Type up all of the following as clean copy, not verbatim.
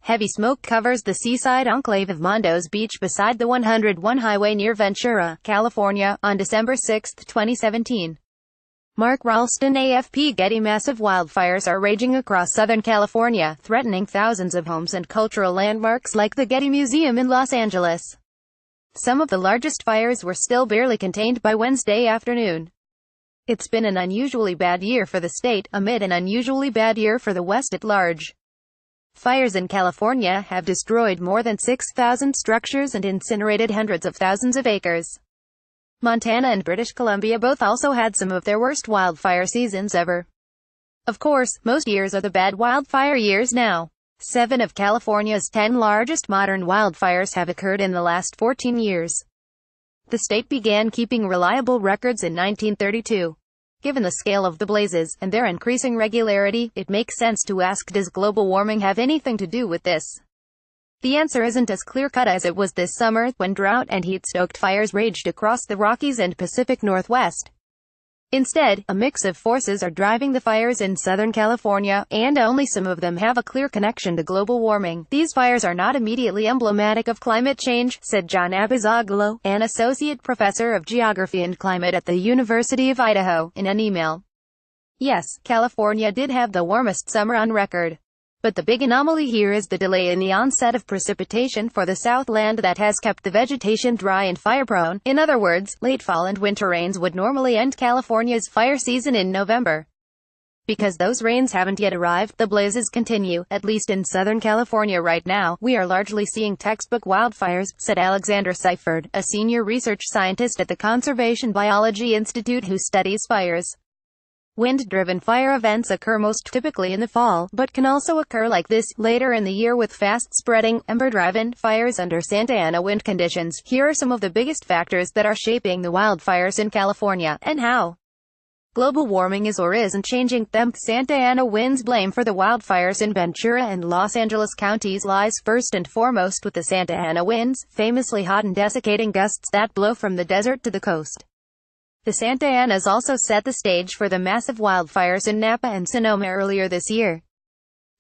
Heavy smoke covers the seaside enclave of Mondo's Beach beside the 101 highway near Ventura, California, on December 6, 2017. Mark Ralston, AFP. Getty. Massive wildfires are raging across Southern California, threatening thousands of homes and cultural landmarks like the Getty Museum in Los Angeles. Some of the largest fires were still barely contained by Wednesday afternoon. It's been an unusually bad year for the state, amid an unusually bad year for the West at large. Fires in California have destroyed more than 6,000 structures and incinerated hundreds of thousands of acres. Montana and British Columbia both also had some of their worst wildfire seasons ever. Of course, most years are the bad wildfire years now. 7 of California's 10 largest modern wildfires have occurred in the last 14 years. The state began keeping reliable records in 1932. Given the scale of the blazes, and their increasing regularity, it makes sense to ask, does global warming have anything to do with this? The answer isn't as clear-cut as it was this summer, when drought and heat-stoked fires raged across the Rockies and Pacific Northwest. Instead, a mix of forces are driving the fires in Southern California, and only some of them have a clear connection to global warming. These fires are not immediately emblematic of climate change, said John Abizaglo, an associate professor of geography and climate at the University of Idaho, in an email. Yes, California did have the warmest summer on record. But the big anomaly here is the delay in the onset of precipitation for the Southland that has kept the vegetation dry and fire-prone. In other words, late fall and winter rains would normally end California's fire season in November. Because those rains haven't yet arrived, the blazes continue, at least in Southern California right now. We are largely seeing textbook wildfires, said Alexander Seifert, a senior research scientist at the Conservation Biology Institute who studies fires. Wind-driven fire events occur most typically in the fall, but can also occur like this, later in the year with fast-spreading, ember-driven fires under Santa Ana wind conditions. Here are some of the biggest factors that are shaping the wildfires in California, and how. Global warming is or isn't changing them. Santa Ana winds. Blame for the wildfires in Ventura and Los Angeles counties lies first and foremost with the Santa Ana winds, famously hot and desiccating gusts that blow from the desert to the coast. The Santa Anas also set the stage for the massive wildfires in Napa and Sonoma earlier this year.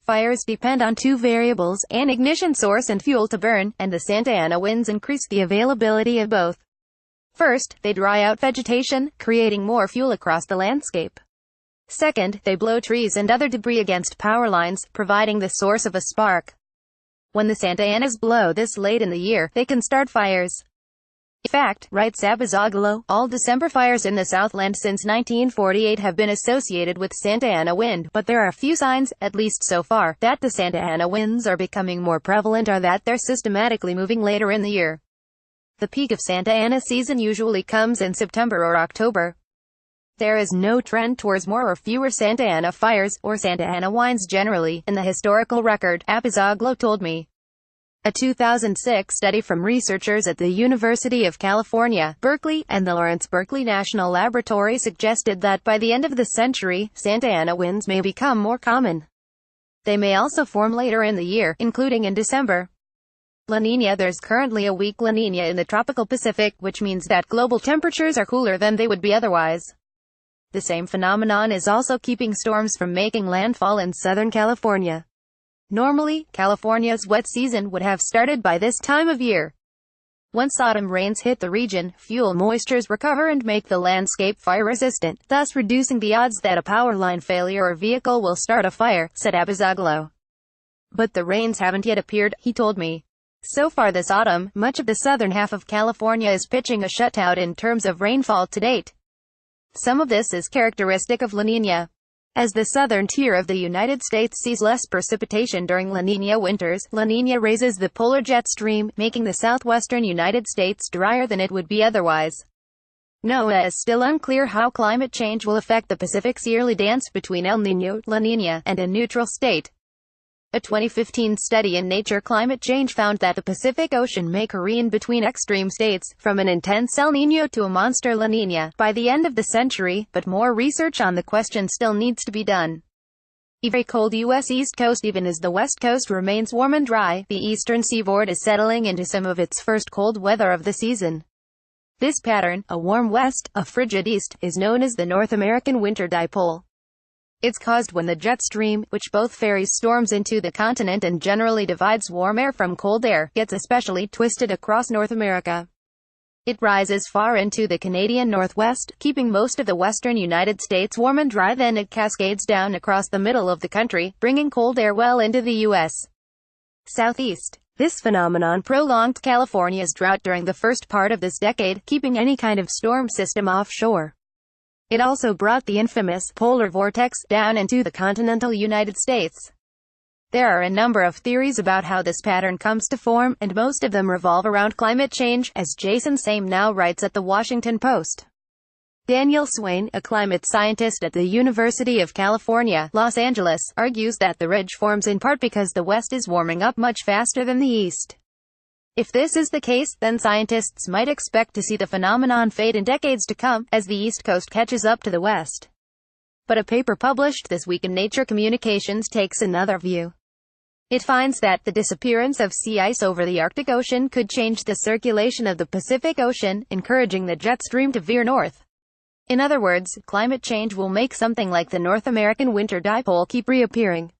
Fires depend on 2 variables, an ignition source and fuel to burn, and the Santa Ana winds increase the availability of both. First, they dry out vegetation, creating more fuel across the landscape. Second, they blow trees and other debris against power lines, providing the source of a spark. When the Santa Anas blow this late in the year, they can start fires. In fact, writes Abizaglo, all December fires in the Southland since 1948 have been associated with Santa Ana wind, but there are few signs, at least so far, that the Santa Ana winds are becoming more prevalent or that they're systematically moving later in the year. The peak of Santa Ana season usually comes in September or October. There is no trend towards more or fewer Santa Ana fires, or Santa Ana winds generally, in the historical record, Abizaglo told me. A 2006 study from researchers at the University of California, Berkeley, and the Lawrence Berkeley National Laboratory suggested that by the end of the century, Santa Ana winds may become more common. They may also form later in the year, including in December. La Niña. There's currently a weak La Niña in the tropical Pacific, which means that global temperatures are cooler than they would be otherwise. The same phenomenon is also keeping storms from making landfall in Southern California. Normally, California's wet season would have started by this time of year. Once autumn rains hit the region, fuel moistures recover and make the landscape fire-resistant, thus reducing the odds that a power line failure or vehicle will start a fire, said Abizaglo. But the rains haven't yet appeared, he told me. So far this autumn, much of the southern half of California is pitching a shutout in terms of rainfall to date. Some of this is characteristic of La Niña. As the southern tier of the United States sees less precipitation during La Niña winters, La Niña raises the polar jet stream, making the southwestern United States drier than it would be otherwise. NOAA is still unclear how climate change will affect the Pacific's yearly dance between El Niño, La Niña, and a neutral state. A 2015 study in Nature Climate Change found that the Pacific Ocean may careen between extreme states, from an intense El Niño to a monster La Niña, by the end of the century, but more research on the question still needs to be done. A very cold U.S. East Coast. Even as the West Coast remains warm and dry, the eastern seaboard is settling into some of its first cold weather of the season. This pattern, a warm west, a frigid east, is known as the North American winter dipole. It's caused when the jet stream, which both ferries storms into the continent and generally divides warm air from cold air, gets especially twisted across North America. It rises far into the Canadian Northwest, keeping most of the western United States warm and dry. Then it cascades down across the middle of the country, bringing cold air well into the U.S. Southeast. This phenomenon prolonged California's drought during the first part of this decade, keeping any kind of storm system offshore. It also brought the infamous polar vortex down into the continental United States. There are a number of theories about how this pattern comes to form, and most of them revolve around climate change, as Jason Same now writes at The Washington Post. Daniel Swain, a climate scientist at the University of California, Los Angeles, argues that the ridge forms in part because the West is warming up much faster than the East. If this is the case, then scientists might expect to see the phenomenon fade in decades to come, as the East Coast catches up to the West. But a paper published this week in Nature Communications takes another view. It finds that the disappearance of sea ice over the Arctic Ocean could change the circulation of the Pacific Ocean, encouraging the jet stream to veer north. In other words, climate change will make something like the North American winter dipole keep reappearing.